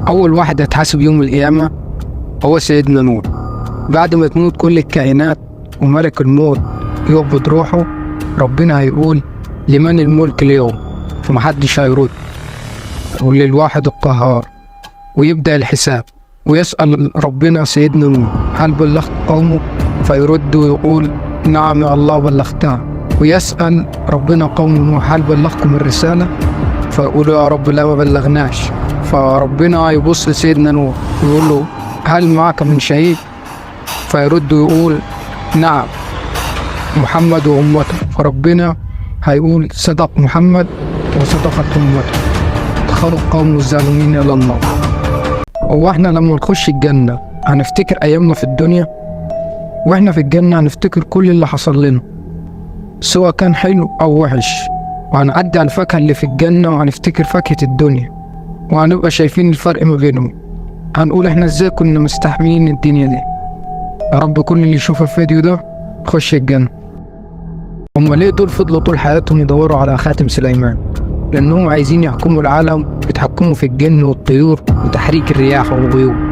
أول واحد هيتحاسب يوم القيامة هو سيدنا نوح. بعد ما تموت كل الكائنات وملك الموت يقبض روحه، ربنا هيقول لمن الملك اليوم، فمحدش هيرد، وللواحد القهار. ويبدأ الحساب، ويسأل ربنا سيدنا نوح هل بلغت قومه؟ فيرد ويقول نعم يا الله بلغتها. ويسأل ربنا قوم نوح هل بلغكم الرسالة؟ فيقولوا يا رب لا ما بلغناش. فربنا يبص لسيدنا نوح ويقول له هل معك من شهيد؟ فيرد ويقول نعم محمد وأمته. فربنا هيقول صدق محمد وصدقت أمته، ادخلوا القوم الظالمين إلى النار. هو احنا لما نخش الجنة هنفتكر أيامنا في الدنيا؟ واحنا في الجنة هنفتكر كل اللي حصل لنا سواء كان حلو أو وحش، وهنعدي على الفاكهة اللي في الجنة وهنفتكر فاكهة الدنيا، وهنبقى شايفين الفرق ما بينهم. هنقول احنا ازاي كنا مستحملين الدنيا دي. يا رب كل اللي يشوف الفيديو ده يخش الجنة. هما ليه دول فضلوا طول حياتهم يدوروا على خاتم سليمان؟ لأنهم عايزين يحكموا العالم، بيتحكموا في الجن والطيور وتحريك الرياح والغيوم،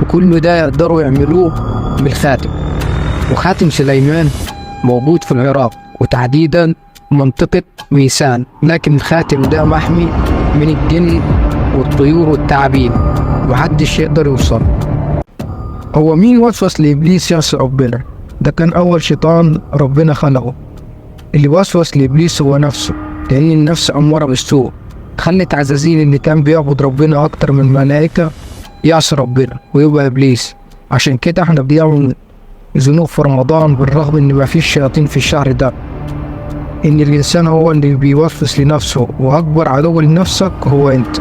وكل ده يقدروا يعملوه بالخاتم. وخاتم سليمان موجود في العراق، وتحديدا منطقة ميسان، لكن الخاتم ده محمي من الجن والطيور والتعابين، محدش يقدر يوصل. هو مين وسوس لإبليس يعصي ربنا؟ ده كان أول شيطان ربنا خلقه. اللي وسوس لإبليس هو نفسه، لأن النفس أمارة بالسوء، خلت عزازيل اللي كان بيعبد ربنا أكتر من الملائكة يعصي ربنا ويبقى إبليس. عشان كده احنا بنعمل ذنوب في رمضان بالرغم إن مفيش شياطين في الشهر ده. إن الإنسان هو اللي بيوسوس لنفسه، وأكبر عدو لنفسك هو أنت.